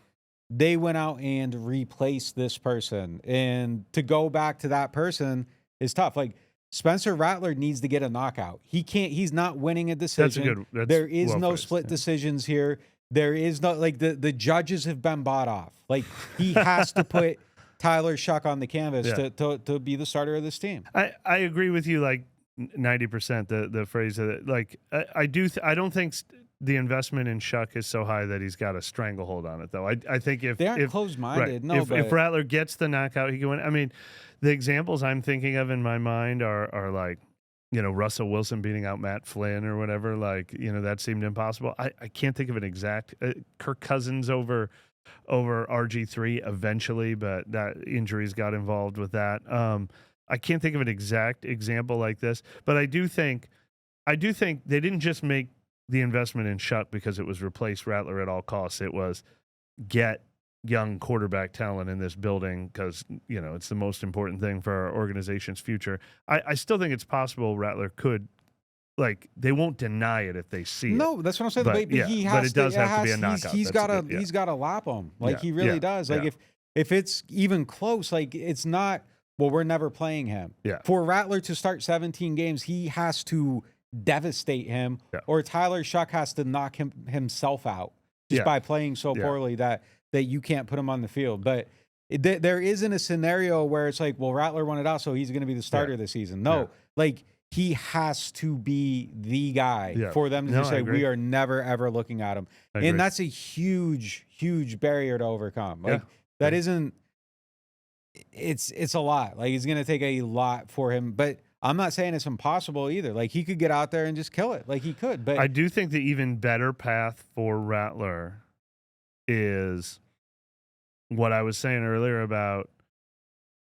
they went out and replaced this person, and to go back to that person is tough. Like, Spencer Rattler needs to get a knockout. He's not winning a decision. That's there is well no phrased, split decisions here. there is no like the judges have been bought off. Like he has to put Tyler Shough on the canvas to be the starter of this team. I agree with you like 90%. The phrase of it, like I don't think the investment in Shough is so high that he's got a stranglehold on it, though. I think if they aren't if, closed-minded, right, no. if Rattler gets the knockout, he can win. I mean, the examples I'm thinking of in my mind are like, Russell Wilson beating out Matt Flynn or whatever. Like, that seemed impossible. I can't think of an exact Kirk Cousins over RG3 eventually, but that injuries got involved with that. I can't think of an exact example like this, but I do think they didn't just make the investment in Shough because it was replace Rattler at all costs. It was get young quarterback talent in this building because, it's the most important thing for our organization's future. I still think it's possible Rattler could, like, they won't deny it if they see it. No, that's what I'm saying. But he has but it does have to be a knockout. He's got to lap him. Like he really does. Like if it's even close, like it's not. Well, we're never playing him. Yeah. For Rattler to start 17 games, he has to devastate him, or Tyler Shough has to knock himself out just by playing so poorly that you can't put him on the field. But there isn't a scenario where it's like, well, Rattler won it out, so he's going to be the starter this season. No, like he has to be the guy for them to say, we are never, ever looking at him. And that's a huge, huge barrier to overcome. Like that isn't, it's a lot. Like it's going to take a lot for him, but I'm not saying it's impossible either. Like he could get out there and just kill it. Like he could, but I do think the even better path for Rattler is what I was saying earlier about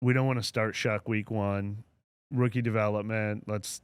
we don't want to start Shough week 1, rookie development. Let's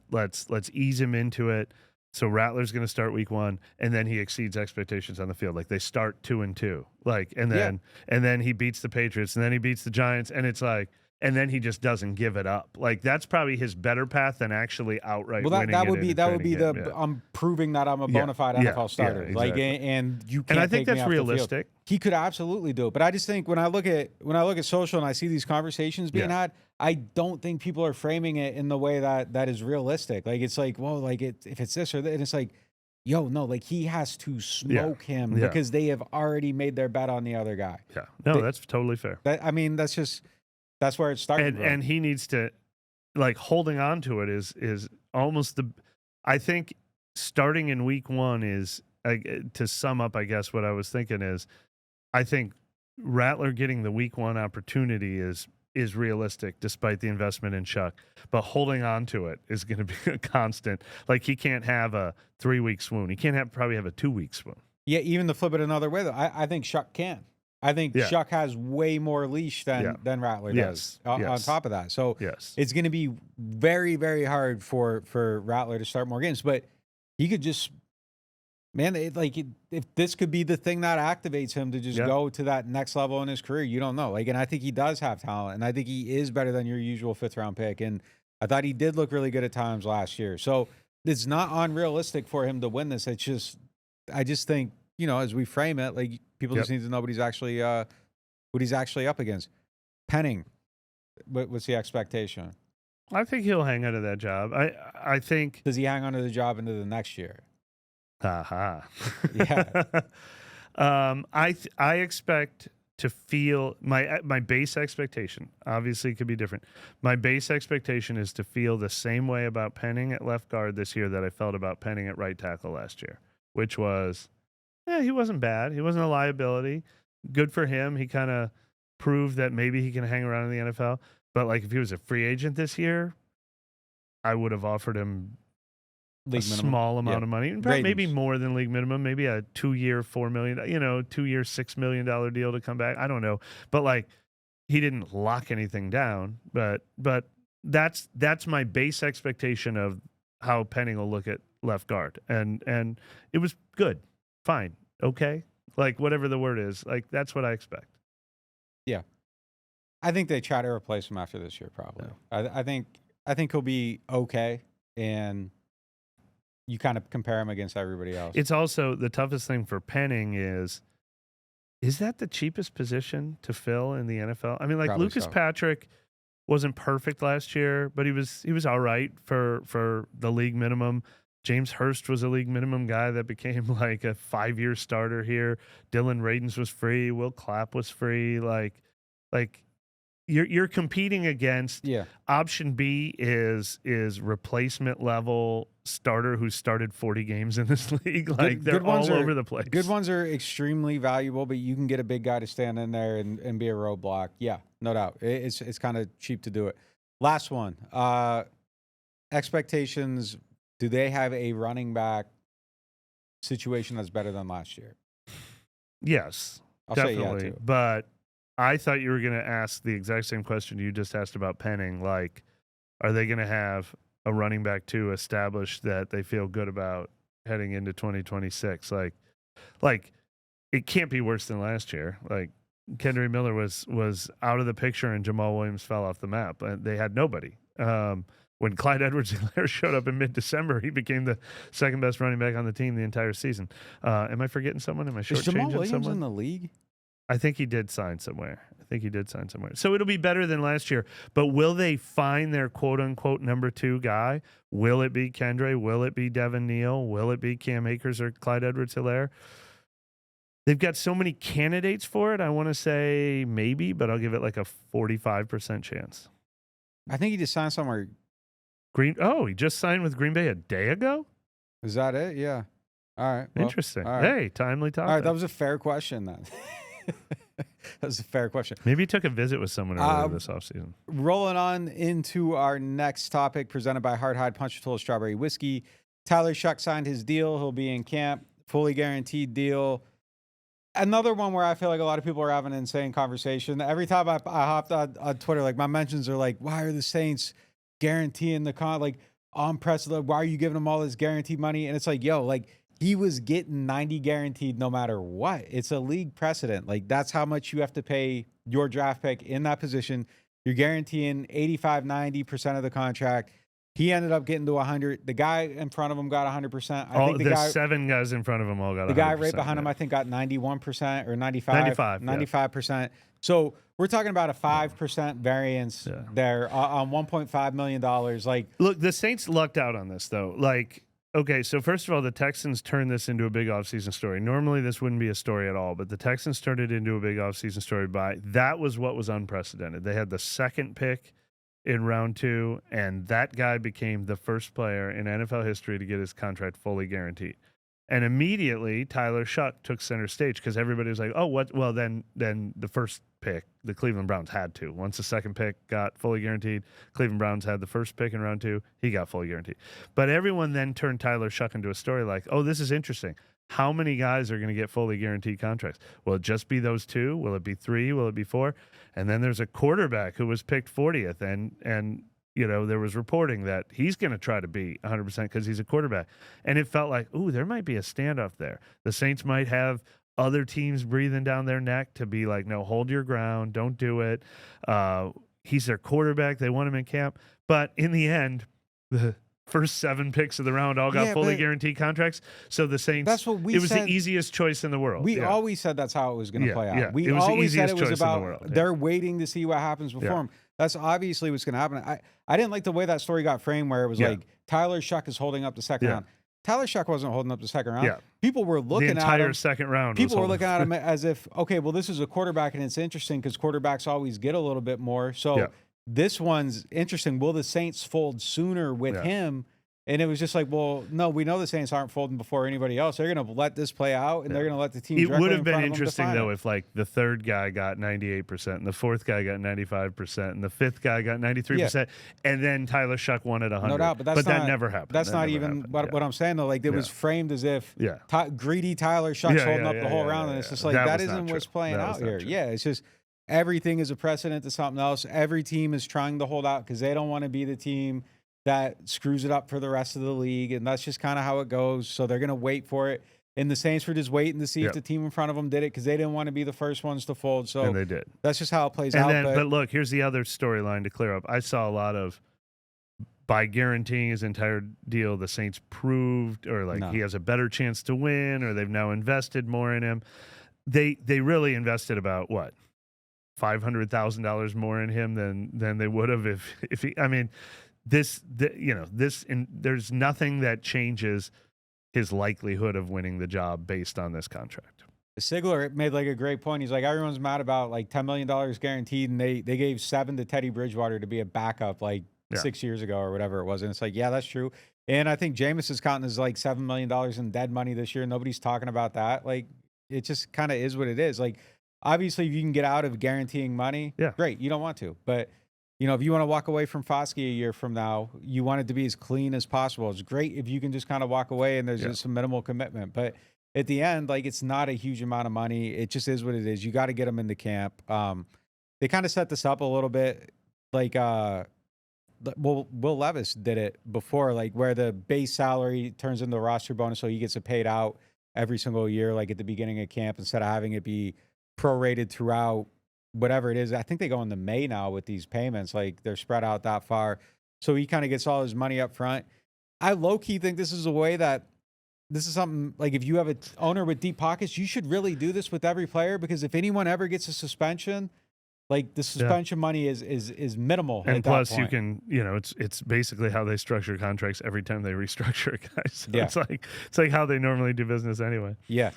ease him into it. So Rattler's going to start week 1, and then he exceeds expectations on the field. Like they start 2-2, like, and then he beats the Patriots, and then he beats the Giants, and it's like, and then he just doesn't give it up. Like that's probably his better path than actually outright winning. That would be I'm proving that I'm a bona fide NFL starter. Exactly. Like and you can't. And I think take me that's off the field. realistic. He could absolutely do it, but I just think when I look at social and I see these conversations being had, I don't think people are framing it in the way that is realistic. Like it's like, well, like if it's this or that, and it's like, yo, no, like he has to smoke him because they have already made their bet on the other guy. Yeah, no, that's totally fair. That's where it started. And he needs to, like, holding on to it is almost I think starting in week 1 is, to sum up, I guess what I was thinking is, I think Rattler getting the week 1 opportunity is realistic despite the investment in Shough, but holding on to it is going to be a constant. Like he can't have a 3-week swoon. He can't probably have a 2-week swoon. Yeah, even to flip it another way though, I think Shough can. I think Shough has way more leash than Rattler does on top of that. So it's going to be very, very hard for Rattler to start more games. But he could just, if this could be the thing that activates him to just go to that next level in his career, you don't know. Like, and I think he does have talent, and I think he is better than your usual 5th-round pick. And I thought he did look really good at times last year. So it's not unrealistic for him to win this. It's just, I just think, as we frame it, like people just need to know what he's actually up against. Penning, what's the expectation? I think he'll hang on to that job. I think. Does he hang on to the job into the next year? Yeah. I expect to feel my base expectation. Obviously, it could be different. My base expectation is to feel the same way about Penning at left guard this year that I felt about Penning at right tackle last year, which was. Yeah, he wasn't bad. He wasn't a liability. Good for him. He kind of proved that maybe he can hang around in the NFL. But like if he was a free agent this year, I would have offered him a small amount of money. Maybe more than league minimum. Maybe a 2-year, $4 million, 2-year, $6 million deal to come back. I don't know. But like he didn't lock anything down. But that's my base expectation of how Penning will look at left guard. And it was good. Fine. Okay. Like whatever the word is, like that's what I expect. Yeah. I think they try to replace him after this year, probably. Yeah. I think he'll be okay. And you kind of compare him against everybody else. It's also the toughest thing for Penning is that the cheapest position to fill in the NFL? I mean, like probably Lucas Patrick wasn't perfect last year, but he was all right for the league minimum. James Hurst was a league minimum guy that became like a 5-year starter here. Dylan Radins was free. Will Clapp was free. Like you're competing against. Yeah. Option B is replacement level starter who started 40 games in this league. Like they're all over the place. Good ones are extremely valuable, but you can get a big guy to stand in there and be a roadblock. Yeah, no doubt. It's kind of cheap to do it. Last one. Expectations. Do they have a running back situation that's better than last year? Yes, I'll definitely. say yeah too. But I thought you were going to ask the exact same question you just asked about Penning. Like, are they going to have a running back two established that they feel good about heading into 2026? Like it can't be worse than last year. Like Kendry Miller was out of the picture and Jamal Williams fell off the map. And they had nobody. When Clyde Edwards-Helaire showed up in mid-December, he became the second best running back on the team the entire season. Am I forgetting someone? Am I shortchanging someone? Is Jamal Williams in the league? I think he did sign somewhere. So it'll be better than last year. But will they find their quote-unquote number two guy? Will it be Kendry? Will it be Devin Neal? Will it be Cam Akers or Clyde Edwards-Helaire? They've got so many candidates for it. I want to say maybe, but I'll give it like a 45% chance. I think he just signed somewhere. He just signed with Green Bay a day ago? Is that it? Yeah. All right. Well, interesting. all right. Hey, timely topic. All right, that was a fair question then. That was a fair question. Maybe he took a visit with someone earlier this offseason. Rolling on into our next topic, presented by Hard Hide Punch Tool Strawberry Whiskey. Tyler Shough signed his deal. He'll be in camp. Fully guaranteed deal. Another one where I feel like a lot of people are having an insane conversation. Every time I hopped on Twitter, like my mentions are like, why are the Saints guaranteeing the on press? Why are you giving them all this guaranteed money? And it's like, yo, like he was getting 90 guaranteed no matter what. It's a league precedent. Like that's how much you have to pay your draft pick in that position. You're guaranteeing 85, 90% of the contract. He ended up getting to 100. The guy in front of him got 100%. I think the guy, 7 guys in front of him all got 100%. The guy right behind him, I think, got 91% or 95%. So we're talking about a 5% variance there on $1.5 million. Like, look, the Saints lucked out on this, though. Like, okay, so first of all, the Texans turned this into a big offseason story. Normally, this wouldn't be a story at all, but the Texans turned it into a big offseason story that was what was unprecedented. They had the second pick in round 2, and that guy became the first player in NFL history to get his contract fully guaranteed. And immediately, Tyler Shough took center stage because everybody was like, oh, what? Well, then the first pick, the Cleveland Browns had to. Once the second pick got fully guaranteed, Cleveland Browns had the first pick in round 2. He got fully guaranteed. But everyone then turned Tyler Shough into a story like, oh, this is interesting. How many guys are going to get fully guaranteed contracts? Will it just be those 2? Will it be 3? Will it be 4? And then there's a quarterback who was picked 40th, and you know there was reporting that he's going to try to be 100% because he's a quarterback. And it felt like, ooh, there might be a standoff there. The Saints might have other teams breathing down their neck to be like, no, hold your ground, don't do it. He's their quarterback. They want him in camp. But in the end, the first 7 picks of the round all got fully guaranteed contracts. So the Saints, that's what it was the easiest choice in the world. We always said that's how it was going to play out. Yeah. We always said it was about they're waiting to see what happens before them. That's obviously what's going to happen. I didn't like the way that story got framed where it was like Tyler Shough is holding up the second round. Tyler Shough wasn't holding up the second round. Yeah. People were looking at him. The entire second round. People were looking at him as if, okay, well, this is a quarterback, and it's interesting because quarterbacks always get a little bit more. So this one's interesting. Will the Saints fold sooner with him? And it was just like, well, no, we know the Saints aren't folding before anybody else. They're going to let this play out, and they're going to let the team. It would have been interesting though if like the third guy got 98%, and the fourth guy got 95%, and the fifth guy got 93%, and then Tyler Shough won at 100. No doubt, but that never happened. That's not even what I'm saying though. Like it was framed as if greedy Tyler Shough's holding up the whole round, and it's just like that isn't what's playing out here. Yeah, it's just everything is a precedent to something else. Every team is trying to hold out because they don't want to be the team that screws it up for the rest of the league, and that's just kind of how it goes. So they're going to wait for it, and the Saints were just waiting to see if the team in front of them did it because they didn't want to be the first ones to fold. So and they did. That's just how it plays out. But look, here's the other storyline to clear up. I saw a lot of by guaranteeing his entire deal, the Saints proved, or like he has a better chance to win, or they've now invested more in him. They really invested about what? $500,000 more in him than they would have if he. I mean, there's nothing that changes his likelihood of winning the job based on this contract. Sigler made like a great point. He's like, everyone's mad about like $10 million guaranteed, and they gave 7 to Teddy Bridgewater to be a backup like 6 years ago or whatever it was. And it's like, yeah, that's true. And I think Jameis is counting as like $7 million in dead money this year. Nobody's talking about that. Like, it just kind of is what it is. Like, obviously, if you can get out of guaranteeing money, great. You don't want to. But, if you want to walk away from Foskey a year from now, you want it to be as clean as possible. It's great if you can just kind of walk away and there's just some minimal commitment. But at the end, like, it's not a huge amount of money. It just is what it is. You got to get them into camp. They kind of set this up a little bit like Will Levis did it before, like where the base salary turns into a roster bonus, so he gets it paid out every single year, like at the beginning of camp, instead of having it be prorated throughout whatever it is. I think they go into May now with these payments, like they're spread out that far. So he kind of gets all his money up front. I low-key think this is a way that this is something like if you have an owner with deep pockets, you should really do this with every player, because if anyone ever gets a suspension, like the suspension money is minimal. And plus you can, it's basically how they structure contracts every time they restructure it, guys. So it's like how they normally do business anyway. Yeah.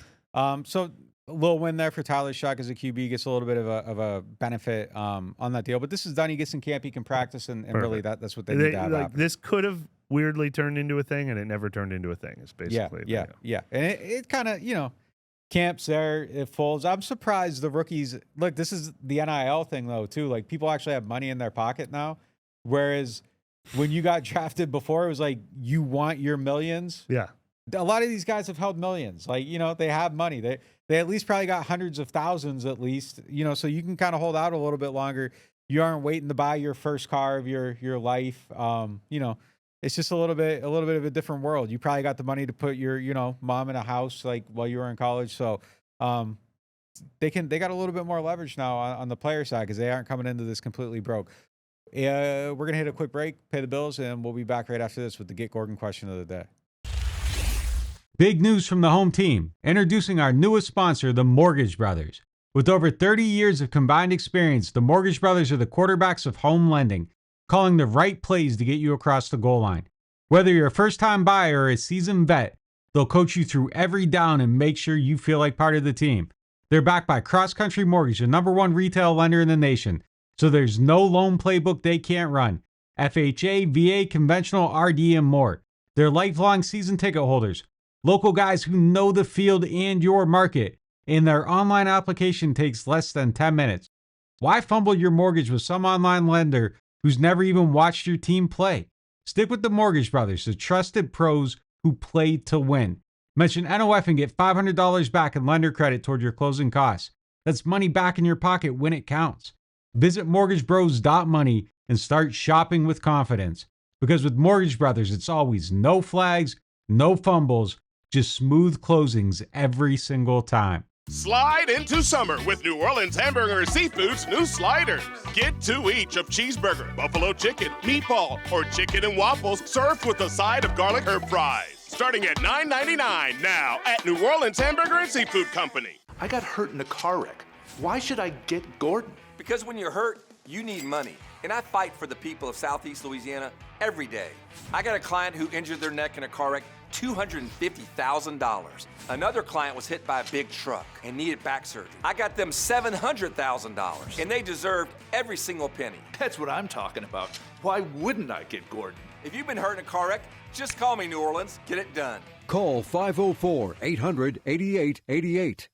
So a little win there for Tyler Shough as a QB, gets a little bit of a benefit on that deal. But this is done. He gets in camp, he can practice, and really that's what they need to have happen. This could have weirdly turned into a thing, and it never turned into a thing. It's basically yeah. And it kind of, camps there, it folds. I'm surprised the rookies, look, this is the NIL thing though too. Like, people actually have money in their pocket now, whereas when you got drafted before, it was like, you want your millions. Yeah. A lot of these guys have held millions. Like, they have money. They at least probably got hundreds of thousands at least, so you can kind of hold out a little bit longer. You aren't waiting to buy your first car of your life. It's just a little bit of a different world. You probably got the money to put your, mom in a house like while you were in college. So they got a little bit more leverage now on the player side, because they aren't coming into this completely broke. We're going to hit a quick break, pay the bills, and we'll be back right after this with the Get Gordon question of the day. Big news from the home team, introducing our newest sponsor, the Mortgage Brothers. With over 30 years of combined experience, the Mortgage Brothers are the quarterbacks of home lending, calling the right plays to get you across the goal line. Whether you're a first-time buyer or a seasoned vet, they'll coach you through every down and make sure you feel like part of the team. They're backed by Cross Country Mortgage, the #1 retail lender in the nation, so there's no loan playbook they can't run. FHA, VA, conventional, RD, and more. They're lifelong season ticket holders, local guys who know the field and your market, and their online application takes less than 10 minutes. Why fumble your mortgage with some online lender who's never even watched your team play? Stick with the Mortgage Brothers, the trusted pros who play to win. Mention NOF and get $500 back in lender credit toward your closing costs. That's money back in your pocket when it counts. Visit mortgagebros.money and start shopping with confidence. Because with Mortgage Brothers, it's always no flags, no fumbles, just smooth closings every single time. Slide into summer with New Orleans Hamburger Seafood's new sliders. Get 2 each of cheeseburger, buffalo chicken, meatball, or chicken and waffles served with a side of garlic herb fries. Starting at $9.99 now at New Orleans Hamburger and Seafood Company. I got hurt in a car wreck. Why should I get Gordon? Because when you're hurt, you need money. And I fight for the people of Southeast Louisiana every day. I got a client who injured their neck in a car wreck, $250,000. Another client was hit by a big truck and needed back surgery. I got them $700,000, and they deserved every single penny. That's what I'm talking about. Why wouldn't I get Gordon? If you've been hurt in a car wreck, just call me, New Orleans. Get it done. Call 504-800-8888.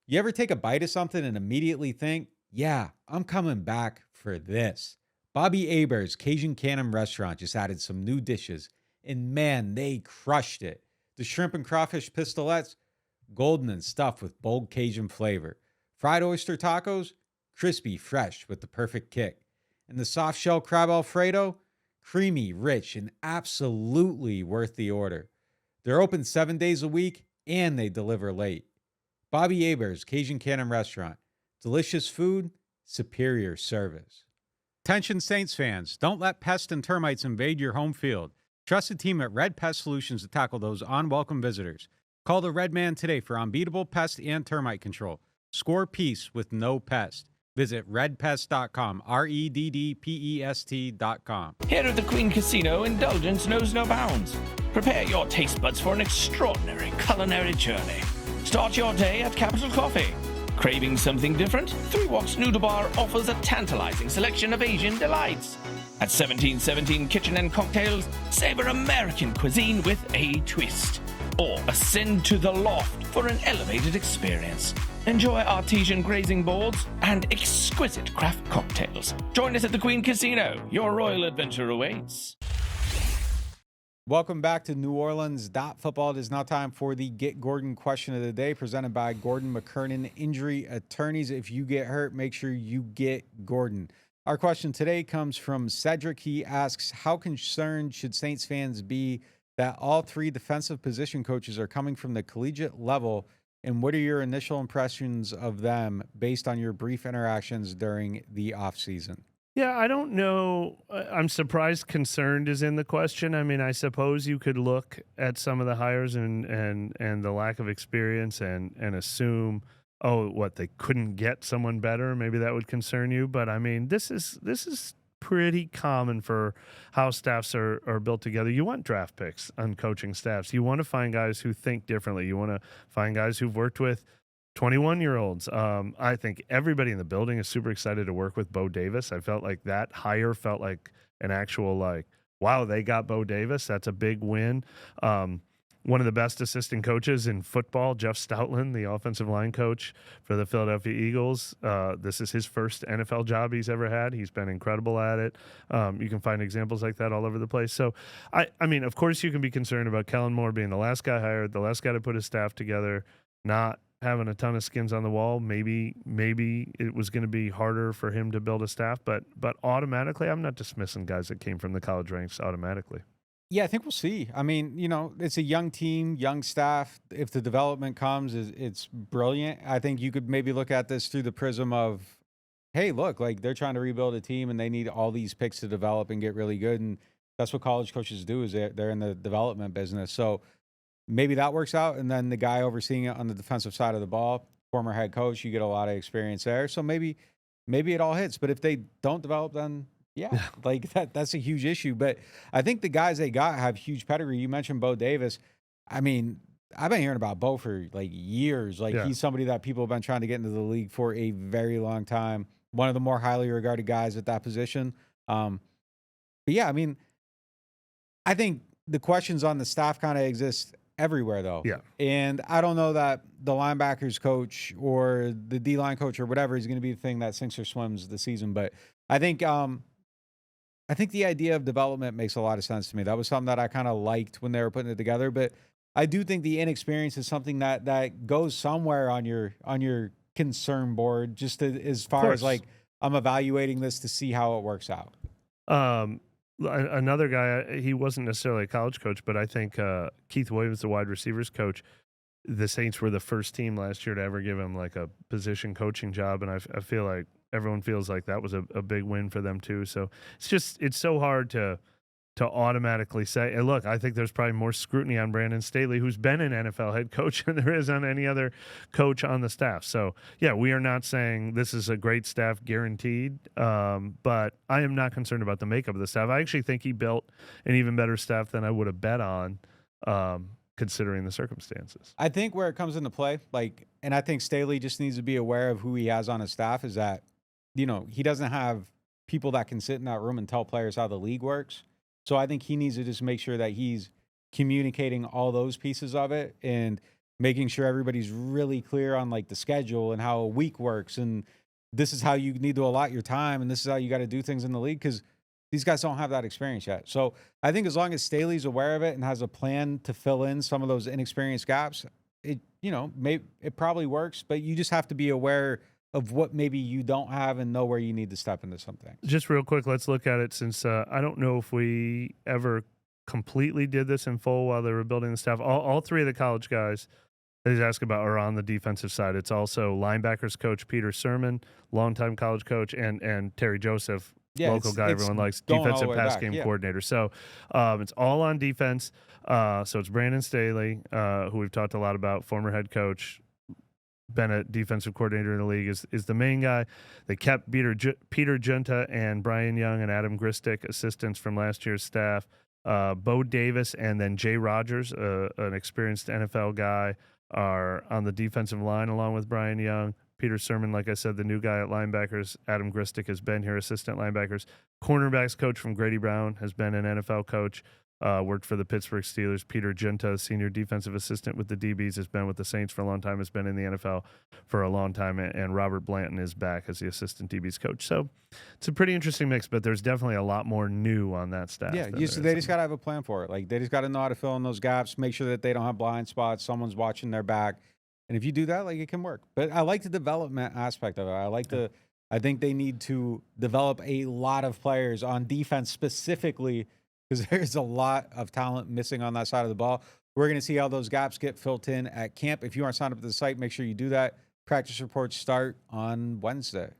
You ever take a bite of something and immediately think, yeah, I'm coming back for this? Bobby Hebert's Cajun Cannon Restaurant just added some new dishes, and man, they crushed it. The shrimp and crawfish pistolettes, golden and stuffed with bold Cajun flavor. Fried oyster tacos, crispy, fresh with the perfect kick. And the soft shell crab Alfredo, creamy, rich, and absolutely worth the order. They're open 7 days a week, and they deliver late. Bobby Hebert's Cajun Cannon Restaurant. Delicious food, superior service. Attention Saints fans, don't let pests and termites invade your home field. Trust the team at Red Pest Solutions to tackle those unwelcome visitors. Call the Red Man today for unbeatable pest and termite control. Score peace with no pest. Visit redpest.com, REDDPEST.com. Here at the Queen Casino, indulgence knows no bounds. Prepare your taste buds for an extraordinary culinary journey. Start your day at Capital Coffee. Craving something different? Three Walks Noodle Bar offers a tantalizing selection of Asian delights. At 1717 Kitchen and Cocktails, savor American cuisine with a twist. Or ascend to the loft for an elevated experience. Enjoy artesian grazing boards and exquisite craft cocktails. Join us at the Queen Casino. Your royal adventure awaits. Welcome back to NewOrleans.Football. It is now time for the Get Gordon question of the day, presented by Gordon McKernan Injury Attorneys. If you get hurt, make sure you get Gordon. Our question today comes from Cedric. He asks, how concerned should Saints fans be that all three defensive position coaches are coming from the collegiate level, and what are your initial impressions of them based on your brief interactions during the offseason? Yeah, I don't know. I'm surprised concerned is in the question. I mean, I suppose you could look at some of the hires and the lack of experience and assume, oh, what, they couldn't get someone better? Maybe that would concern you. But I mean, this is pretty common for how staffs are built together. You want draft picks on coaching staffs. You want to find guys who think differently. You want to find guys who've worked with 21-year-olds. I think everybody in the building is super excited to work with Bo Davis. I felt like that hire felt like an actual, like, wow, they got Bo Davis. That's a big win. One of the best assistant coaches in football, Jeff Stoutland, the offensive line coach for the Philadelphia Eagles. This is his first NFL job he's ever had. He's been incredible at it. You can find examples like that all over the place. So, I mean, of course you can be concerned about Kellen Moore being the last guy hired, the last guy to put his staff together, not having a ton of skins on the wall. Maybe it was going to be harder for him to build a staff, but automatically, I'm not dismissing guys that came from the college ranks automatically. Yeah, I think we'll see. I mean, you know, it's a young team, young staff. If the development comes, it's brilliant. I think you could maybe look at this through the prism of, hey, look, like they're trying to rebuild a team and they need all these picks to develop and get really good. And that's what college coaches do, is they're in the development business. So maybe that works out. And then the guy overseeing it on the defensive side of the ball, former head coach, you get a lot of experience there. So maybe it all hits. But if they don't develop, then yeah, like that's a huge issue. But I think the guys they got have huge pedigree. You mentioned Bo Davis. I mean, I've been hearing about Bo for like years. Like he's somebody that people have been trying to get into the league for a very long time. One of the more highly regarded guys at that position. But yeah, I mean, I think the questions on the staff kind of exist everywhere though. Yeah. And I don't know that the linebackers coach or the D-line coach or whatever is going to be the thing that sinks or swims the season. But I think the idea of development makes a lot of sense to me. That was something that I kind of liked when they were putting it together. But I do think the inexperience is something that goes somewhere on your concern board, just as far as like, I'm evaluating this to see how it works out. Another guy, he wasn't necessarily a college coach, but I think Keith Williams, the wide receivers coach, the Saints were the first team last year to ever give him like a position coaching job. And I feel like everyone feels like that was a big win for them too. So it's so hard to automatically say, and look, I think there's probably more scrutiny on Brandon Staley, who's been an NFL head coach, than there is on any other coach on the staff. So yeah, we are not saying this is a great staff guaranteed, but I am not concerned about the makeup of the staff. I actually think he built an even better staff than I would have bet on, considering the circumstances. I think where it comes into play, and I think Staley just needs to be aware of who he has on his staff, is that, you know, he doesn't have people that can sit in that room and tell players how the league works. So I think he needs to just make sure that he's communicating all those pieces of it and making sure everybody's really clear on like the schedule and how a week works. And this is how you need to allot your time. And this is how you got to do things in the league, because these guys don't have that experience yet. So I think as long as Staley's aware of it and has a plan to fill in some of those inexperienced gaps, it probably works, but you just have to be aware of what maybe you don't have and know where you need to step into something. Just real quick, let's look at it, since I don't know if we ever completely did this in full while they were building the staff. All three of the college guys that he's asked about are on the defensive side. It's also linebackers coach Peter Sermon, longtime college coach, and Terry Joseph, local guy everyone likes, defensive pass game coordinator. So it's all on defense. So it's Brandon Staley, who we've talked a lot about, former head coach, been a defensive coordinator in the league, is the main guy. They kept Peter Junta and Brian Young and Adam Gristick, assistants from last year's staff. Bo Davis and then Jay Rogers, an experienced NFL guy, are on the defensive line along with Brian Young. Peter Sermon, like I said, the new guy at linebackers. Adam Gristick has been here, assistant linebackers. Cornerbacks coach from Grady Brown has been an NFL coach. Worked for the Pittsburgh Steelers. Peter Junta, senior defensive assistant with the DBs, has been with the Saints for a long time, has been in the NFL for a long time, and Robert Blanton is back as the assistant DBs coach. So it's a pretty interesting mix, but there's definitely a lot more new on that staff. Yeah, they just got to have a plan for it. Like, they just got to know how to fill in those gaps, make sure that they don't have blind spots, someone's watching their back. And if you do that, like, it can work. But I like the development aspect of it. I think they need to develop a lot of players on defense specifically, because there's a lot of talent missing on that side of the ball. We're going to see how those gaps get filled in at camp. If you aren't signed up to the site, make sure you do that. Practice reports start on Wednesday.